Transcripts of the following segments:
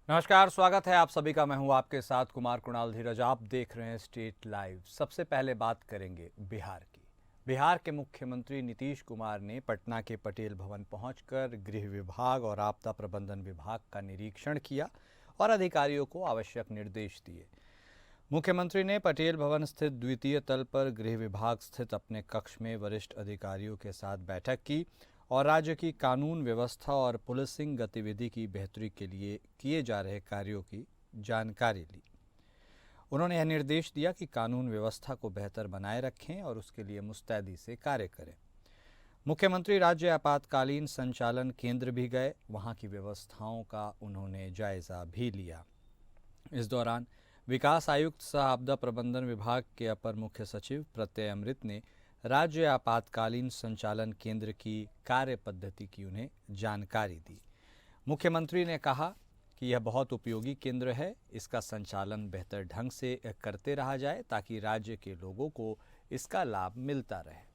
नमस्कार, स्वागत है आप सभी का। मैं हूं आपके साथ कुमार कुणाल धीरज। आप देख रहे हैं स्टेट लाइव। सबसे पहले बात करेंगे बिहार की। बिहार के मुख्यमंत्री नीतीश कुमार ने पटना के पटेल भवन पहुंचकर गृह विभाग और आपदा प्रबंधन विभाग का निरीक्षण किया और अधिकारियों को आवश्यक निर्देश दिए। मुख्यमंत्री ने पटेल भवन स्थित द्वितीय तल पर गृह विभाग स्थित अपने कक्ष में वरिष्ठ अधिकारियों के साथ बैठक की और राज्य की कानून व्यवस्था और पुलिसिंग गतिविधि की बेहतरी के लिए किए जा रहे कार्यों की जानकारी ली। उन्होंने यह निर्देश दिया कि कानून व्यवस्था को बेहतर बनाए रखें और उसके लिए मुस्तैदी से कार्य करें। मुख्यमंत्री राज्य आपातकालीन संचालन केंद्र भी गए, वहां की व्यवस्थाओं का उन्होंने जायजा भी लिया। इस दौरान विकास आयुक्त सह आपदा प्रबंधन विभाग के अपर मुख्य सचिव प्रत्यय अमृत ने राज्य आपातकालीन संचालन केंद्र की कार्य पद्धति की उन्हें जानकारी दी। मुख्यमंत्री ने कहा कि यह बहुत उपयोगी केंद्र है, इसका संचालन बेहतर ढंग से करते रहा जाए ताकि राज्य के लोगों को इसका लाभ मिलता रहे।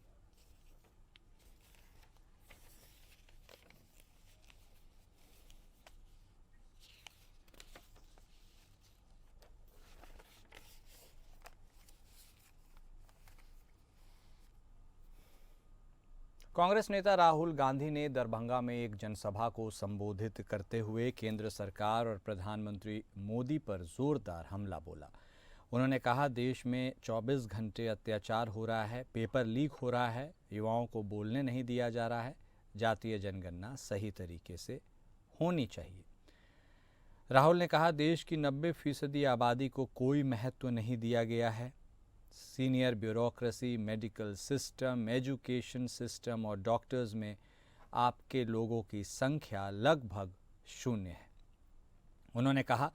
कांग्रेस नेता राहुल गांधी ने दरभंगा में एक जनसभा को संबोधित करते हुए केंद्र सरकार और प्रधानमंत्री मोदी पर जोरदार हमला बोला। उन्होंने कहा, देश में 24 घंटे अत्याचार हो रहा है, पेपर लीक हो रहा है, युवाओं को बोलने नहीं दिया जा रहा है। जातीय जनगणना सही तरीके से होनी चाहिए। राहुल ने कहा, देश की 90% आबादी को कोई महत्व नहीं दिया गया है। Senior bureaucracy, medical system, education system और डॉक्टर्स में आपके लोगों की संख्या लगभग 0 है। उन्होंने कहा,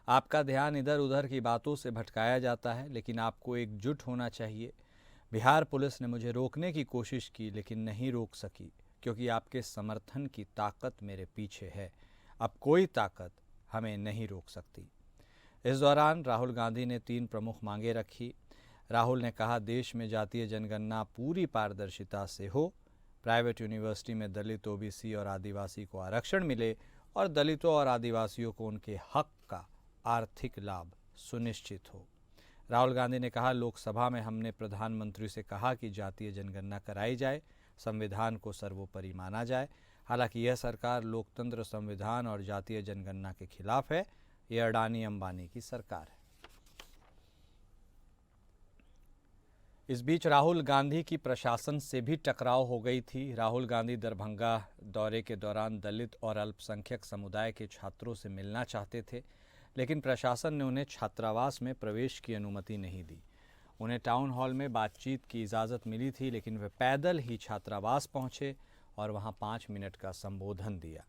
आपका ध्यान इधर उधर की बातों से भटकाया जाता है, लेकिन आपको एकजुट होना चाहिए। बिहार पुलिस ने मुझे रोकने की कोशिश की लेकिन नहीं रोक सकी, क्योंकि आपके समर्थन की ताकत मेरे पीछे है। अब कोई ताकत हमें नहीं रोक सकती। इस दौरान राहुल गांधी ने 3 प्रमुख मांगे रखी। राहुल ने कहा, देश में जातीय जनगणना पूरी पारदर्शिता से हो, प्राइवेट यूनिवर्सिटी में दलित, ओबीसी और आदिवासी को आरक्षण मिले और दलितों और आदिवासियों को उनके हक का आर्थिक लाभ सुनिश्चित हो। राहुल गांधी ने कहा, लोकसभा में हमने प्रधानमंत्री से कहा कि जातीय जनगणना कराई जाए, संविधान को सर्वोपरि माना जाए। हालांकि यह सरकार लोकतंत्र, संविधान और जातीय जनगणना के खिलाफ है। यह अडानी अंबानी की सरकार है। इस बीच राहुल गांधी की प्रशासन से भी टकराव हो गई थी। राहुल गांधी दरभंगा दौरे के दौरान दलित और अल्पसंख्यक समुदाय के छात्रों से मिलना चाहते थे, लेकिन प्रशासन ने उन्हें छात्रावास में प्रवेश की अनुमति नहीं दी। उन्हें टाउन हॉल में बातचीत की इजाज़त मिली थी, लेकिन वे पैदल ही छात्रावास पहुंचे और वहां 5 मिनट का संबोधन दिया।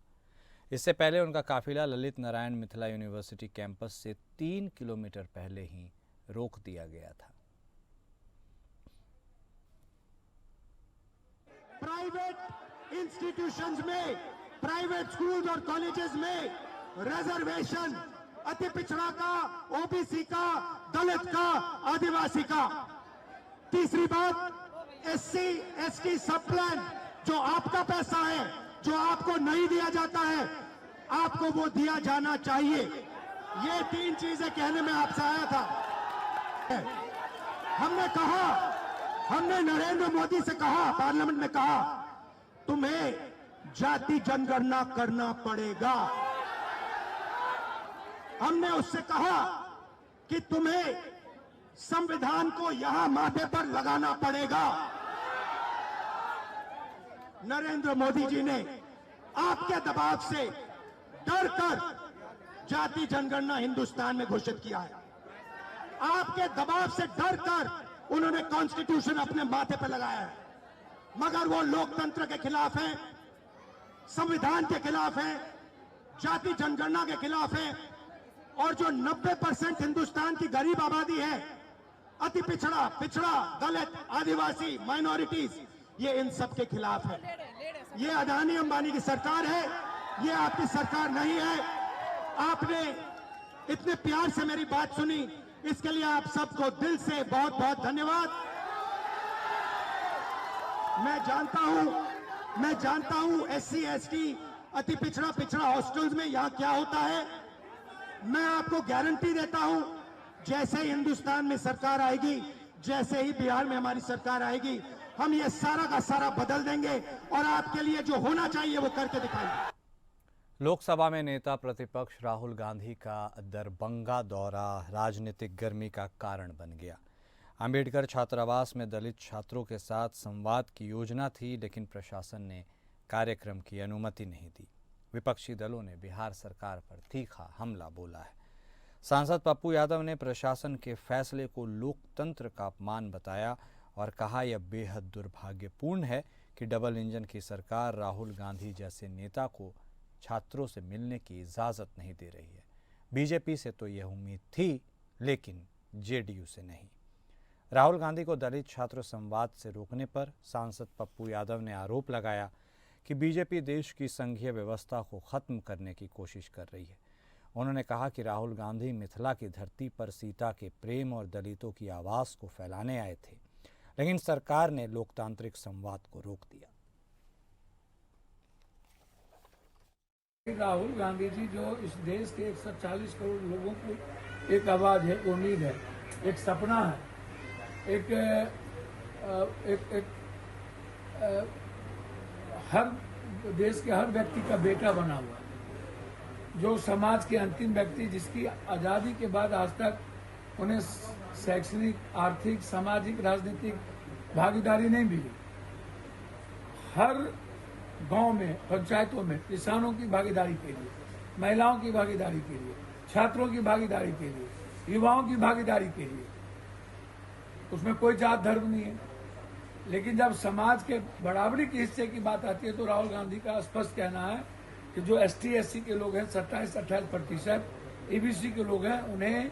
इससे पहले उनका काफिला ललित नारायण मिथिला यूनिवर्सिटी कैंपस से 3 किलोमीटर पहले ही रोक दिया गया था। प्राइवेट इंस्टीट्यूशंस में, प्राइवेट स्कूल्स और कॉलेजेस में रिजर्वेशन अति पिछड़ा का, ओबीसी का, दलित का, आदिवासी का। तीसरी बात, एससी एसटी सब प्लान, जो आपका पैसा है, जो आपको नहीं दिया जाता है, आपको वो दिया जाना चाहिए। ये 3 चीजें कहने में आपसे आया था। हमने नरेंद्र मोदी से कहा, पार्लियामेंट में कहा, तुम्हें जाति जनगणना करना पड़ेगा। हमने उससे कहा कि तुम्हें संविधान को यहां माथे पर लगाना पड़ेगा। नरेंद्र मोदी जी ने आपके दबाव से डरकर जाति जनगणना हिंदुस्तान में घोषित किया है। आपके दबाव से डरकर उन्होंने कॉन्स्टिट्यूशन अपने माथे पर लगाया है, मगर वो लोकतंत्र के खिलाफ है, संविधान के खिलाफ है, जाति जनगणना के खिलाफ है। और जो 90% हिंदुस्तान की गरीब आबादी है, अति पिछड़ा, दलित, आदिवासी, माइनॉरिटीज, ये इन सब के खिलाफ है। ये अडानी अंबानी की सरकार है, ये आपकी सरकार नहीं है। आपने इतने प्यार से मेरी बात सुनी, इसके लिए आप सबको दिल से बहुत बहुत धन्यवाद। मैं जानता हूं एससी एसटी, अति पिछड़ा हॉस्टल्स में यहां क्या होता है। मैं आपको गारंटी देता हूं, जैसे ही हिंदुस्तान में सरकार आएगी, जैसे ही बिहार में हमारी सरकार आएगी, हम ये सारा का सारा बदल देंगे और आपके लिए जो होना चाहिए वो करके दिखाएंगे। लोकसभा में नेता प्रतिपक्ष राहुल गांधी का दरभंगा दौरा राजनीतिक गर्मी का कारण बन गया। अंबेडकर छात्रावास में दलित छात्रों के साथ संवाद की योजना थी, लेकिन प्रशासन ने कार्यक्रम की अनुमति नहीं दी। विपक्षी दलों ने बिहार सरकार पर तीखा हमला बोला है। सांसद पप्पू यादव ने प्रशासन के फैसले को लोकतंत्र का अपमान बताया और कहा, यह बेहद दुर्भाग्यपूर्ण है कि डबल इंजन की सरकार राहुल गांधी जैसे नेता को छात्रों से मिलने की इजाज़त नहीं दे रही है। बीजेपी से तो यह उम्मीद थी, लेकिन जेडीयू से नहीं। राहुल गांधी को दलित छात्र संवाद से रोकने पर सांसद पप्पू यादव ने आरोप लगाया कि बीजेपी देश की संघीय व्यवस्था को खत्म करने की कोशिश कर रही है। उन्होंने कहा कि राहुल गांधी मिथिला की धरती पर सीता के प्रेम और दलितों की आवाज को फैलाने आए थे, लेकिन सरकार ने लोकतांत्रिक संवाद को रोक दिया। राहुल गांधी जी जो इस देश के 140 करोड़ लोगों को एक आवाज है, उम्मीद है, एक सपना है, एक हर देश के हर व्यक्ति का बेटा बना हुआ है, जो समाज के अंतिम व्यक्ति जिसकी आज़ादी के बाद आज तक उन्हें शैक्षणिक, आर्थिक, सामाजिक, राजनीतिक भागीदारी नहीं मिली। हर गांव में, पंचायतों में किसानों की भागीदारी के लिए, महिलाओं की भागीदारी के लिए, छात्रों की भागीदारी के लिए, युवाओं की भागीदारी के लिए, उसमें कोई जात धर्म नहीं है। लेकिन जब समाज के बराबरी के हिस्से की बात आती है तो राहुल गांधी का स्पष्ट कहना है कि जो ST SC के लोग हैं 27-28%, EBC के लोग हैं, उन्हें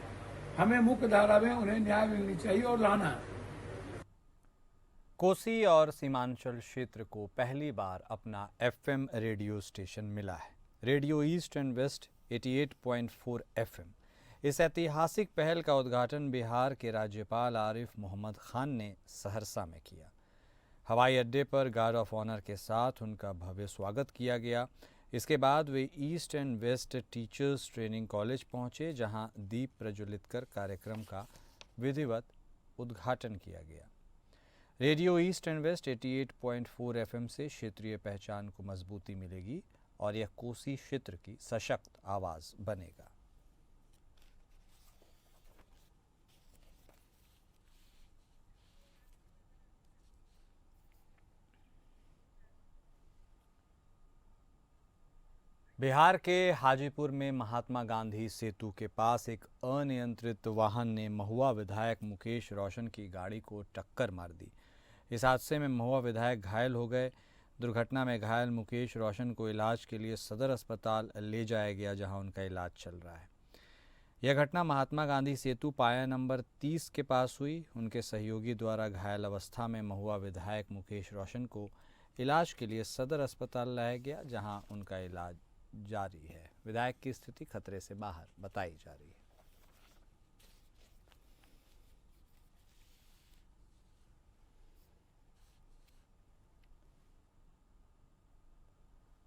हमें मुख्य धारा में उन्हें न्याय मिलनी चाहिए और लाना है। कोसी और सीमांचल क्षेत्र को पहली बार अपना FM रेडियो स्टेशन मिला है। Radio east and west 88.4 FM। इस ऐतिहासिक पहल का उद्घाटन बिहार के राज्यपाल आरिफ मोहम्मद खान ने सहरसा में किया। हवाई अड्डे पर गार्ड ऑफ ऑनर के साथ उनका भव्य स्वागत किया गया। इसके बाद वे East and West Teachers Training College पहुंचे, जहां दीप प्रज्वलित कर कार्यक्रम का विधिवत उद्घाटन किया गया। Radio east and west 88.4 FM से क्षेत्रीय पहचान को मजबूती मिलेगी और यह कोसी क्षेत्र की सशक्त आवाज़ बनेगा। बिहार के हाजीपुर में महात्मा गांधी सेतु के पास एक अनियंत्रित वाहन ने महुआ विधायक मुकेश रोशन की गाड़ी को टक्कर मार दी। इस हादसे में महुआ विधायक घायल हो गए। दुर्घटना में घायल मुकेश रोशन को इलाज के लिए सदर अस्पताल ले जाया गया, जहां उनका इलाज चल रहा है। यह घटना महात्मा गांधी सेतु पाया नंबर 30 के पास हुई। उनके सहयोगी द्वारा घायल अवस्था में महुआ विधायक मुकेश रोशन को इलाज के लिए सदर अस्पताल लाया गया, जहां उनका इलाज जारी है। विधायक की स्थिति खतरे से बाहर बताई जा रही है।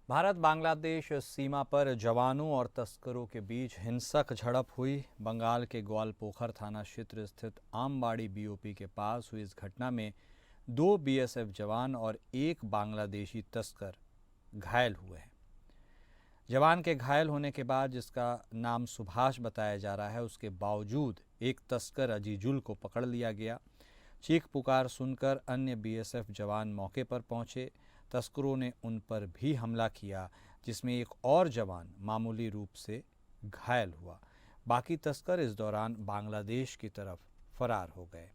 भारत बांग्लादेश सीमा पर जवानों और तस्करों के बीच हिंसक झड़प हुई। बंगाल के ग्वालपोखर थाना क्षेत्र स्थित आमबाड़ी BOP के पास हुई इस घटना में 2 BSF जवान और 1 बांग्लादेशी तस्कर घायल हुए हैं। जवान के घायल होने के बाद, जिसका नाम सुभाष बताया जा रहा है, उसके बावजूद एक तस्कर अजीजुल को पकड़ लिया गया। चीख पुकार सुनकर अन्य BSF जवान मौके पर पहुंचे। तस्करों ने उन पर भी हमला किया, जिसमें एक और जवान मामूली रूप से घायल हुआ। बाकी तस्कर इस दौरान बांग्लादेश की तरफ फरार हो गए।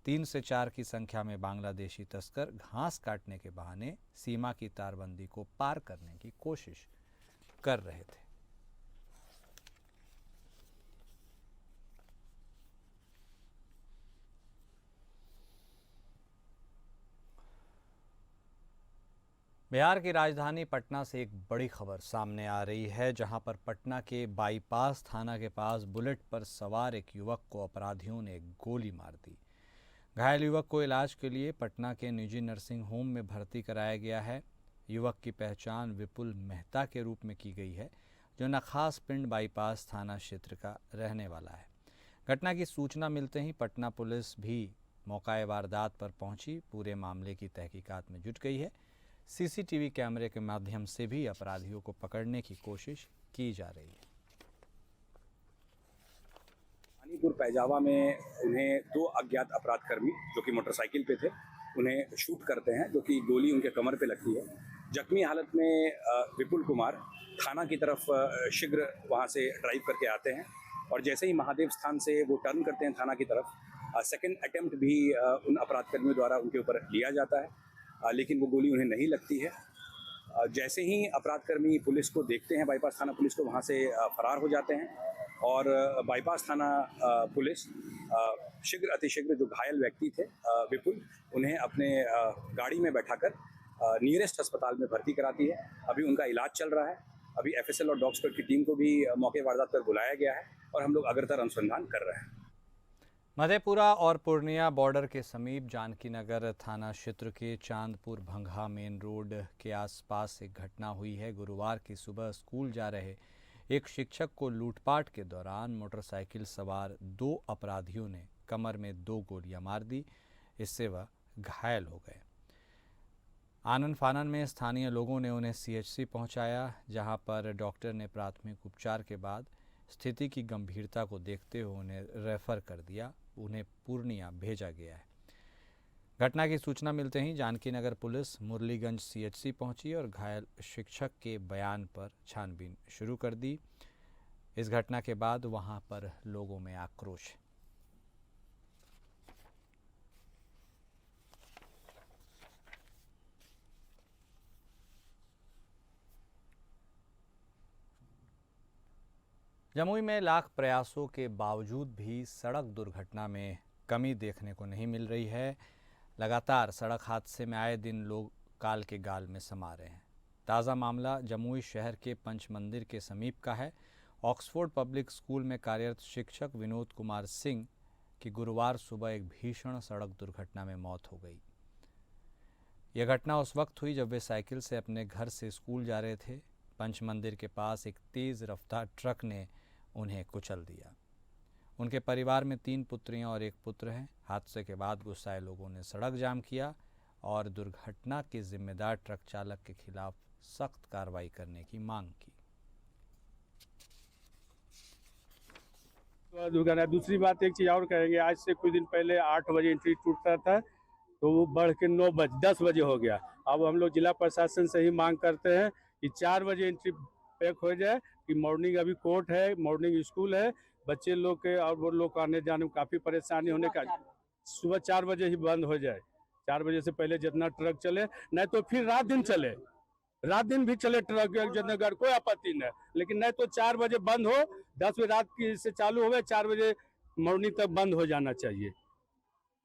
3 से 4 की संख्या में बांग्लादेशी तस्कर घास काटने के बहाने सीमा की तारबंदी को पार करने की कोशिश कर रहे थे। बिहार की राजधानी पटना से एक बड़ी खबर सामने आ रही है, जहां पर पटना के बाईपास थाना के पास बुलेट पर सवार एक युवक को अपराधियों ने गोली मार दी। घायल युवक को इलाज के लिए पटना के निजी नर्सिंग होम में भर्ती कराया गया है। युवक की पहचान विपुल मेहता के रूप में की गई है, जो नखास पिंड बाईपास थाना क्षेत्र का रहने वाला है। घटना की सूचना मिलते ही पटना पुलिस भी मौका वारदात पर पहुंची पूरे मामले की तहकीकात में जुट गई है। सीसीटीवी कैमरे के माध्यम से भी अपराधियों को पकड़ने की कोशिश की जा रही है। पानीपुर पैजावा में उन्हें दो अज्ञात अपराधकर्मी जो कि मोटरसाइकिल पे थे उन्हें शूट करते हैं, जो कि गोली उनके कमर पे लगती है। जख्मी हालत में विपुल कुमार थाना की तरफ शीघ्र वहां से ड्राइव करके आते हैं और जैसे ही महादेव स्थान से वो टर्न करते हैं थाना की तरफ, सेकंड अटेम्प्ट भी उन अपराधकर्मियों द्वारा उनके ऊपर लिया जाता है, लेकिन वो गोली उन्हें नहीं लगती है। जैसे ही अपराधकर्मी पुलिस को देखते हैं, बाईपास थाना पुलिस को, वहाँ से फरार हो जाते हैं और बाईपास थाना पुलिस शीघ्र अतिशीघ्र जो घायल व्यक्ति थे विपुल, उन्हें अपने गाड़ी में बैठाकर नियरेस्ट अस्पताल में भर्ती कराती है। अभी उनका इलाज चल रहा है। अभी एफएसएल और डॉग स्क्वाड की टीम को भी मौके वारदात पर बुलाया गया है और हम लोग अग्रतर अनुसंधान कर रहे हैं। मधेपुरा और पूर्णिया बॉर्डर के समीप जानकी नगर थाना क्षेत्र के चांदपुर भंगा मेन रोड के आसपास एक घटना हुई है। गुरुवार की सुबह स्कूल जा रहे एक शिक्षक को लूटपाट के दौरान मोटरसाइकिल सवार दो अपराधियों ने कमर में 2 गोलियां मार दी। इससे वह घायल हो गए। आनन फानन में स्थानीय लोगों ने उन्हें सीएचसी पहुंचाया, जहां पर डॉक्टर ने प्राथमिक उपचार के बाद स्थिति की गंभीरता को देखते हुए उन्हें रेफर कर दिया। उन्हें पूर्णिया भेजा गया है। घटना की सूचना मिलते ही जानकी नगर पुलिस मुरलीगंज सीएचसी पहुंची और घायल शिक्षक के बयान पर छानबीन शुरू कर दी। इस घटना के बाद वहां पर लोगों में आक्रोश है। जमुई में लाख प्रयासों के बावजूद भी सड़क दुर्घटना में कमी देखने को नहीं मिल रही है। लगातार सड़क हादसे में आए दिन लोग काल के गाल में समा रहे हैं। ताज़ा मामला जमुई शहर के पंच मंदिर के समीप का है। ऑक्सफोर्ड पब्लिक स्कूल में कार्यरत शिक्षक विनोद कुमार सिंह की गुरुवार सुबह एक भीषण सड़क दुर्घटना में मौत हो गई। यह घटना उस वक्त हुई जब वे साइकिल से अपने घर से स्कूल जा रहे थे। पंच मंदिर के पास एक तेज़ रफ्तार ट्रक ने उन्हें कुचल दिया। उनके परिवार में 3 पुत्रियां और 1 पुत्र हैं। हादसे के बाद गुस्साए लोगों ने सड़क जाम किया और दुर्घटना के जिम्मेदार ट्रक चालक के खिलाफ सख्त कार्रवाई करने की मांग की। दूसरी बात एक चीज़ और कहेंगे, आज से कुछ दिन पहले 8 बजे एंट्री टूटता था तो वो बढ़ के 10 बजे हो गया। अब हम लोग जिला प्रशासन से ही मांग करते हैं कि 4 बजे एंट्री पैक हो जाए, कि मॉर्निंग अभी कोर्ट है, मॉर्निंग स्कूल है, बच्चे लोग के और वो लोग आने जाने में काफ़ी परेशानी होने का। सुबह 4 बजे ही बंद हो जाए। 4 बजे से पहले जितना ट्रक चले, नहीं तो फिर रात दिन चले, रात दिन भी चले ट्रक जनगर, कोई आपत्ति नहीं, लेकिन नहीं तो 4 बजे बंद हो, 10 बजे रात की से चालू हो, 4 बजे मॉर्निंग तक बंद हो जाना चाहिए।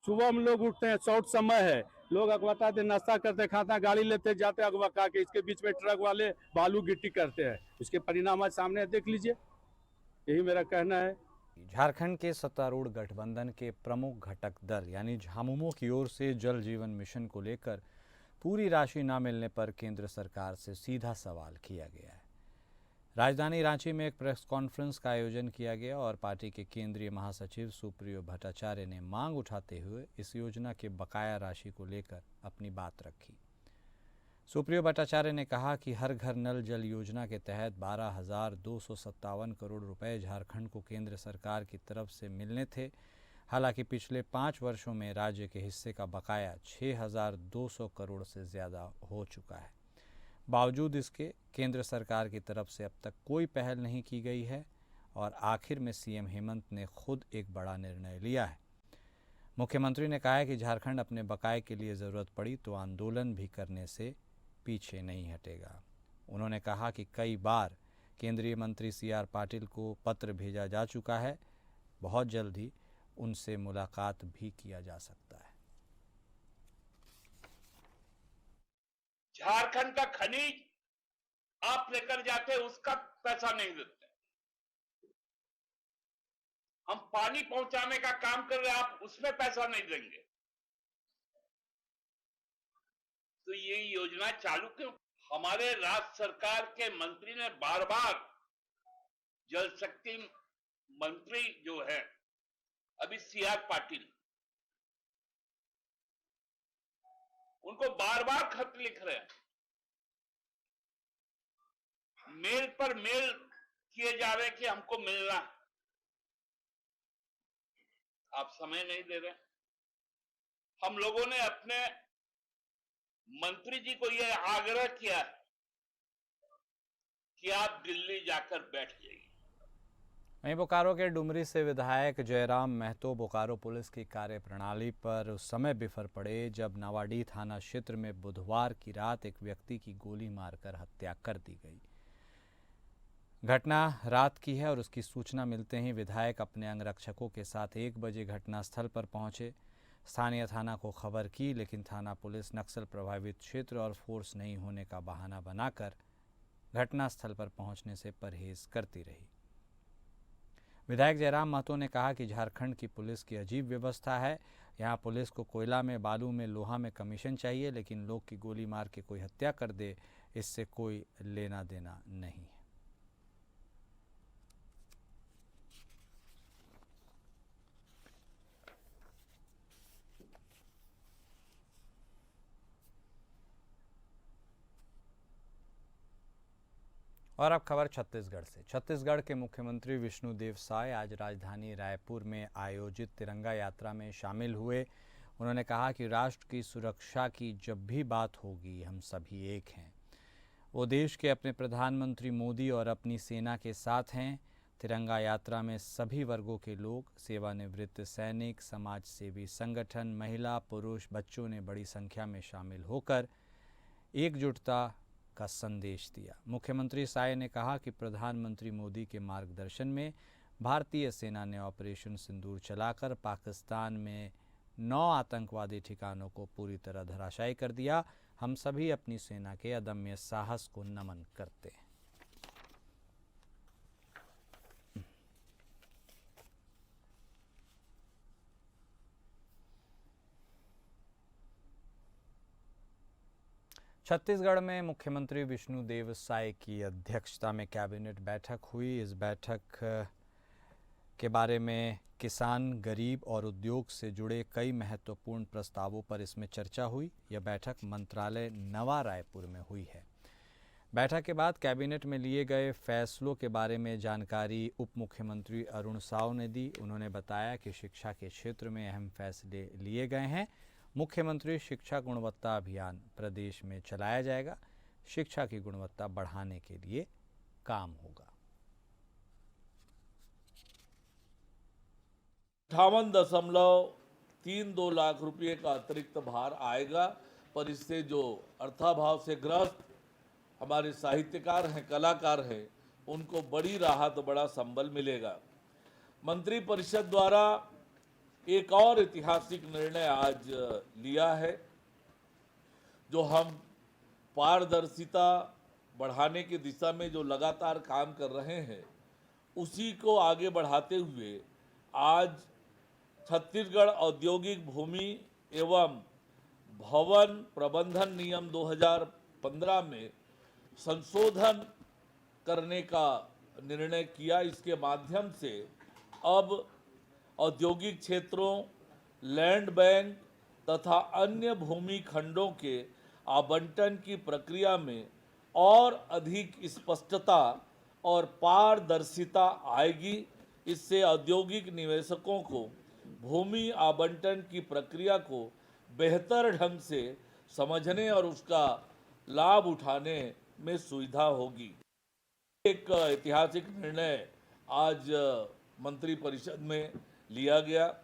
सुबह हम लोग उठते हैं, शॉर्ट समय है, लोग अगवाते नाश्ता करते खाते गाड़ी लेते जाते अगवा के, इसके बीच में ट्रक वाले बालू गिट्टी करते हैं। उसके परिणाम आज सामने देख लीजिए। यही मेरा कहना है। झारखंड के सत्तारूढ़ गठबंधन के प्रमुख घटक दल यानी झामुमो की ओर से जल जीवन मिशन को लेकर पूरी राशि न मिलने पर केंद्र सरकार से सीधा सवाल किया गया है। राजधानी रांची में एक प्रेस कॉन्फ्रेंस का आयोजन किया गया और पार्टी के केंद्रीय महासचिव सुप्रियो भट्टाचार्य ने मांग उठाते हुए इस योजना के बकाया राशि को लेकर अपनी बात रखी। सुप्रियो भट्टाचार्य ने कहा कि हर घर नल जल योजना के तहत 12,257 करोड़ रुपए झारखंड को केंद्र सरकार की तरफ से मिलने थे। हालांकि पिछले 5 वर्षों में राज्य के हिस्से का बकाया 6,200 करोड़ से ज़्यादा हो चुका है। बावजूद इसके केंद्र सरकार की तरफ से अब तक कोई पहल नहीं की गई है और आखिर में सीएम हेमंत ने खुद एक बड़ा निर्णय लिया है। मुख्यमंत्री ने कहा है कि झारखंड अपने बकाये के लिए ज़रूरत पड़ी तो आंदोलन भी करने से पीछे नहीं हटेगा। उन्होंने कहा कि कई बार केंद्रीय मंत्री सीआर पाटिल को पत्र भेजा जा चुका है, बहुत जल्द ही उनसे मुलाकात भी किया जा सकता है। झारखंड का खनिज आप लेकर जाते, उसका पैसा नहीं देते। हम पानी पहुंचाने का काम कर रहे हैं, आप उसमें पैसा नहीं देंगे। तो ये योजना चालू क्यों? हमारे राज्य सरकार के मंत्री ने बार बार जल शक्ति मंत्री जो है अभी CR पाटिल, उनको बार बार खत लिख रहे हैं, मेल पर मेल किए जा रहे हैं कि हमको मिलना है, आप समय नहीं दे रहे। हम लोगों ने अपने मंत्री जी को यह आग्रह किया है कि आप दिल्ली जाकर बैठ जाइए। वहीं बोकारो के डुमरी से विधायक जयराम महतो बोकारो पुलिस की कार्यप्रणाली पर उस समय बिफर पड़े जब नावाडीह थाना क्षेत्र में बुधवार की रात एक व्यक्ति की गोली मारकर हत्या कर दी गई। घटना रात की है और उसकी सूचना मिलते ही विधायक अपने अंगरक्षकों के साथ 1 बजे घटनास्थल पर पहुंचे। स्थानीय थाना को खबर की, लेकिन थाना पुलिस नक्सल प्रभावित क्षेत्र और फोर्स नहीं होने का बहाना बनाकर घटनास्थल पर पहुंचने से परहेज करती रही। विधायक जयराम महतो ने कहा कि झारखंड की पुलिस की अजीब व्यवस्था है। यहाँ पुलिस को कोयला में, बालू में, लोहा में कमीशन चाहिए, लेकिन लोग की गोली मार के कोई हत्या कर दे, इससे कोई लेना देना नहीं है। और अब खबर छत्तीसगढ़ से। छत्तीसगढ़ के मुख्यमंत्री विष्णुदेव साय आज राजधानी रायपुर में आयोजित तिरंगा यात्रा में शामिल हुए। उन्होंने कहा कि राष्ट्र की सुरक्षा की जब भी बात होगी हम सभी एक हैं। वो देश के अपने प्रधानमंत्री मोदी और अपनी सेना के साथ हैं। तिरंगा यात्रा में सभी वर्गों के लोग, सेवानिवृत्त सैनिक, समाज सेवी संगठन, महिला, पुरुष, बच्चों ने बड़ी संख्या में शामिल होकर एकजुटता का संदेश दिया। मुख्यमंत्री साय ने कहा कि प्रधानमंत्री मोदी के मार्गदर्शन में भारतीय सेना ने ऑपरेशन सिंदूर चलाकर पाकिस्तान में 9 आतंकवादी ठिकानों को पूरी तरह धराशायी कर दिया। हम सभी अपनी सेना के अदम्य साहस को नमन करते हैं। छत्तीसगढ़ में मुख्यमंत्री विष्णुदेव साय की अध्यक्षता में कैबिनेट बैठक हुई। इस बैठक के बारे में किसान, गरीब और उद्योग से जुड़े कई महत्वपूर्ण प्रस्तावों पर इसमें चर्चा हुई। यह बैठक मंत्रालय नवा रायपुर में हुई है। बैठक के बाद कैबिनेट में लिए गए फैसलों के बारे में जानकारी उप मुख्यमंत्री अरुण साव ने दी। उन्होंने बताया कि शिक्षा के क्षेत्र में अहम फैसले लिए गए हैं। मुख्यमंत्री शिक्षा गुणवत्ता अभियान प्रदेश में चलाया जाएगा। शिक्षा की गुणवत्ता बढ़ाने के लिए काम होगा। 58.32 लाख रुपए का अतिरिक्त भार आएगा, पर इससे जो अर्थाभाव से ग्रस्त हमारे साहित्यकार हैं, कलाकार हैं, उनको बड़ी राहत, बड़ा संबल मिलेगा। मंत्रिपरिषद द्वारा एक और ऐतिहासिक निर्णय आज लिया है, जो हम पारदर्शिता बढ़ाने की दिशा में जो लगातार काम कर रहे हैं, उसी को आगे बढ़ाते हुए आज छत्तीसगढ़ औद्योगिक भूमि एवं भवन प्रबंधन नियम 2015 में संशोधन करने का निर्णय किया। इसके माध्यम से अब औद्योगिक क्षेत्रों, लैंड बैंक तथा अन्य भूमि खंडों के आवंटन की प्रक्रिया में और अधिक स्पष्टता और पारदर्शिता आएगी। इससे औद्योगिक निवेशकों को भूमि आवंटन की प्रक्रिया को बेहतर ढंग से समझने और उसका लाभ उठाने में सुविधा होगी। एक ऐतिहासिक निर्णय आज मंत्रिपरिषद में लिया गया।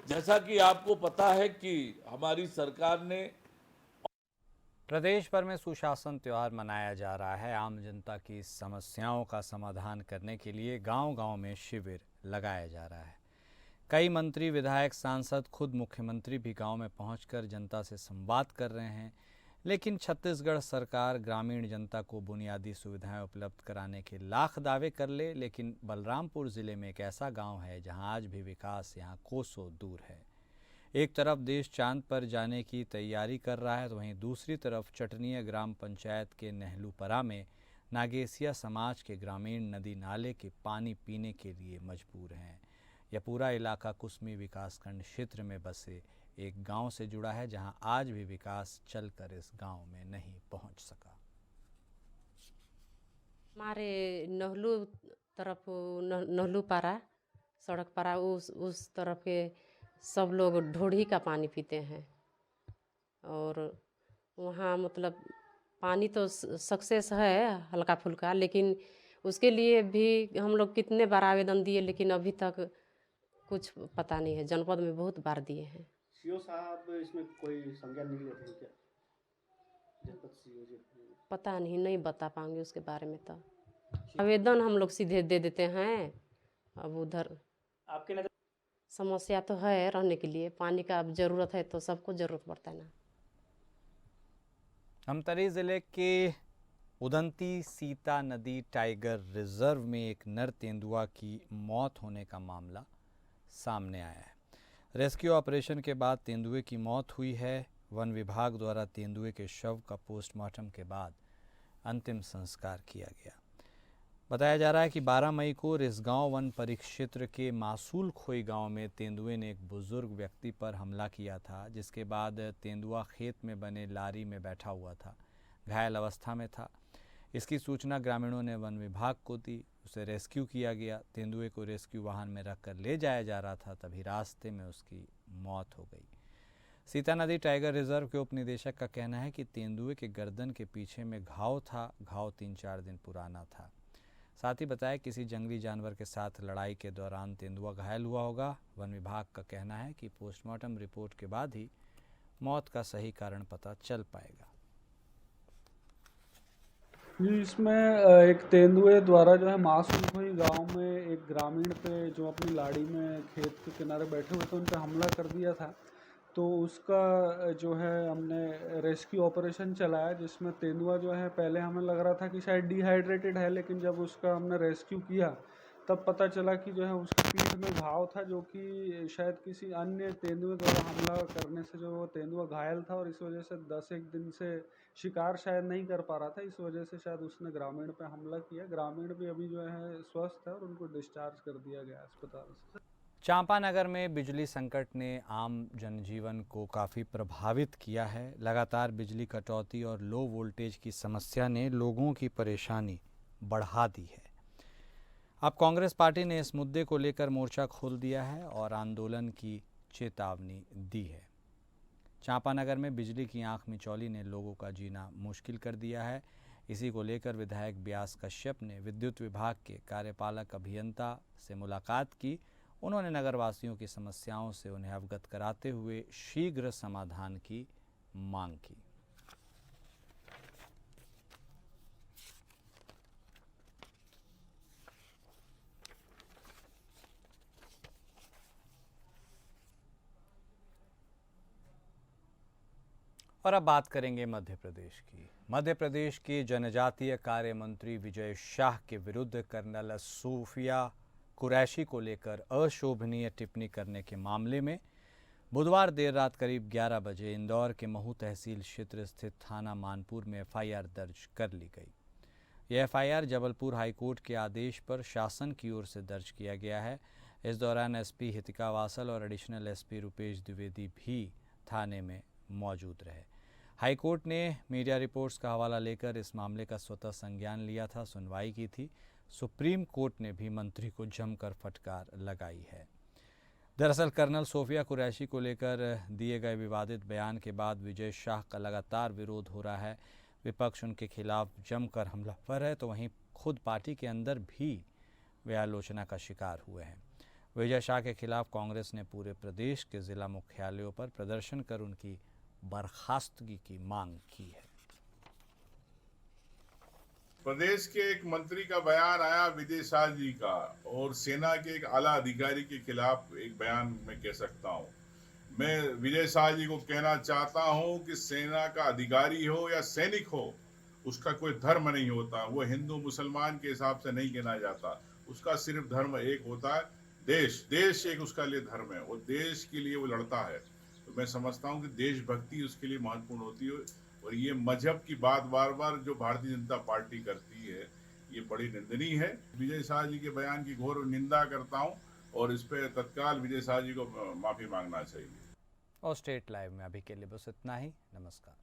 जैसा कि आपको पता है कि हमारी सरकार ने प्रदेश भर में सुशासन त्योहार मनाया जा रहा है। आम जनता की समस्याओं का समाधान करने के लिए गांव-गांव में शिविर लगाया जा रहा है। कई मंत्री, विधायक, सांसद, खुद मुख्यमंत्री भी गांव में पहुंचकर जनता से संवाद कर रहे हैं। लेकिन छत्तीसगढ़ सरकार ग्रामीण जनता को बुनियादी सुविधाएं उपलब्ध कराने के लाख दावे कर ले, लेकिन बलरामपुर ज़िले में एक ऐसा गांव है जहां आज भी विकास यहां कोसों दूर है। एक तरफ देश चांद पर जाने की तैयारी कर रहा है, तो वहीं दूसरी तरफ चटनीय ग्राम पंचायत के नेहलूपरा में नागेसिया समाज के ग्रामीण नदी नाले के पानी पीने के लिए मजबूर हैं। यह पूरा इलाका कुसमी विकासखंड क्षेत्र में बसे एक गांव से जुड़ा है, जहां आज भी विकास चलकर इस गांव में नहीं पहुंच सका। हमारे नहलू तरफ नहलू पारा सड़क पारा उस तरफ के सब लोग ढोढ़ी का पानी पीते हैं और वहाँ मतलब पानी तो सक्सेस है हल्का फुल्का, लेकिन उसके लिए भी हम लोग कितने बार आवेदन दिए लेकिन अभी तक कुछ पता नहीं है। जनपद में बहुत बार दिए हैं। सीओ साहब इसमें कोई संज्ञान नहीं लेते हैं क्या? जनपद सीओ जी पता नहीं बता पाएंगे उसके बारे में। तो आवेदन हम लोग सीधे दे देते हैं। अब उधर आपके नजर समस्या तो है रहने के लिए, पानी का अब ज़रूरत है तो सबको ज़रूरत पड़ता है ना। धमतरी जिले के उदंती सीता नदी टाइगर रिजर्व में एक नर तेंदुआ की मौत होने का मामला सामने आया है। रेस्क्यू ऑपरेशन के बाद तेंदुए की मौत हुई है। वन विभाग द्वारा तेंदुए के शव का पोस्टमार्टम के बाद अंतिम संस्कार किया गया। बताया जा रहा है कि 12 मई को रिसगांव वन परिक्षेत्र के मासूल खोई गांव में तेंदुए ने एक बुजुर्ग व्यक्ति पर हमला किया था, जिसके बाद तेंदुआ खेत में बने लारी में बैठा हुआ था, घायल अवस्था में था। इसकी सूचना ग्रामीणों ने वन विभाग को दी। उसे रेस्क्यू किया गया। तेंदुए को रेस्क्यू वाहन में रखकर ले जाया जा रहा था, तभी रास्ते में उसकी मौत हो गई। सीता नदी टाइगर रिजर्व के उप निदेशक का कहना है कि तेंदुए के गर्दन के पीछे में घाव था। घाव 3-4 दिन पुराना था। साथ ही बताया किसी जंगली जानवर के साथ लड़ाई के दौरान तेंदुआ घायल हुआ होगा। वन विभाग का कहना है कि पोस्टमार्टम रिपोर्ट के बाद ही मौत का सही कारण पता चल पाएगा। इसमें एक तेंदुए द्वारा जो है मासूल खोई गांव में एक ग्रामीण पे जो अपनी लाड़ी में खेत के किनारे बैठे हुए थे उन पे हमला कर दिया था। तो उसका जो है हमने रेस्क्यू ऑपरेशन चलाया, जिसमें तेंदुआ जो है पहले हमें लग रहा था कि शायद डिहाइड्रेटेड है, लेकिन जब उसका हमने रेस्क्यू किया तब पता चला कि जो है उसकी पीठ में घाव था, जो कि शायद किसी अन्य तेंदुए द्वारा हमला करने से जो वो तेंदुआ घायल था और इस वजह से 10-1 दिन से शिकार शायद नहीं कर पा रहा था। इस वजह से शायद उसने ग्रामीण पे हमला किया। ग्रामीण भी अभी जो है स्वस्थ है और उनको डिस्चार्ज कर दिया गया अस्पताल से। चांपानगर में बिजली संकट ने आम जनजीवन को काफ़ी प्रभावित किया है। लगातार बिजली कटौती और लो वोल्टेज की समस्या ने लोगों की परेशानी बढ़ा दी है। अब कांग्रेस पार्टी ने इस मुद्दे को लेकर मोर्चा खोल दिया है और आंदोलन की चेतावनी दी है। चांपानगर में बिजली की आंख मिचौली ने लोगों का जीना मुश्किल कर दिया है। इसी को लेकर विधायक ब्यास कश्यप ने विद्युत विभाग के कार्यपालक अभियंता से मुलाकात की। उन्होंने नगरवासियों की समस्याओं से उन्हें अवगत कराते हुए शीघ्र समाधान की मांग की। और अब बात करेंगे मध्य प्रदेश की। मध्य प्रदेश के जनजातीय कार्य मंत्री विजय शाह के विरुद्ध कर्नल सोफिया कुरैशी को लेकर अशोभनीय टिप्पणी करने के मामले में बुधवार देर रात करीब 11 बजे इंदौर के महू तहसील क्षेत्र स्थित थाना मानपुर में एफआईआर दर्ज कर ली गई। यह एफआईआर जबलपुर हाईकोर्ट के आदेश पर शासन की ओर से दर्ज किया गया है। इस दौरान एसपी हितिका वासल और एडिशनल एसपी रुपेश द्विवेदी भी थाने में मौजूद रहे। हाईकोर्ट ने मीडिया रिपोर्ट्स का हवाला लेकर इस मामले का स्वतः संज्ञान लिया था, सुनवाई की थी। सुप्रीम कोर्ट ने भी मंत्री को जमकर फटकार लगाई है। दरअसल कर्नल सोफिया कुरैशी को लेकर दिए गए विवादित बयान के बाद विजय शाह का लगातार विरोध हो रहा है। विपक्ष उनके खिलाफ जमकर हमलावर है, तो वहीं खुद पार्टी के अंदर भी वे आलोचना का शिकार हुए हैं। विजय शाह के खिलाफ कांग्रेस ने पूरे प्रदेश के जिला मुख्यालयों पर प्रदर्शन कर उनकी बर्खास्तगी की मांग की है। प्रदेश के एक मंत्री का बयान आया विजय शाह जी का, और सेना के एक आला अधिकारी के खिलाफ एक बयान मैं कह सकता हूं। मैं विजय शाह जी को कहना चाहता हूं कि सेना का अधिकारी हो या सैनिक हो, उसका कोई धर्म नहीं होता। वो हिंदू मुसलमान के हिसाब से नहीं गिना जाता। उसका सिर्फ धर्म एक होता है, देश। देश एक उसका लिए धर्म है, वो देश के लिए वो लड़ता है। तो मैं समझता हूं कि देशभक्ति उसके लिए महत्वपूर्ण होती है। और ये मजहब की बात बार बार जो भारतीय जनता पार्टी करती है, ये बड़ी निंदनीय है। विजय शाह जी के बयान की घोर निंदा करता हूं और इस पे तत्काल विजय शाह जी को माफी मांगना चाहिए। और स्टेट लाइव में अभी के लिए बस इतना ही। नमस्कार।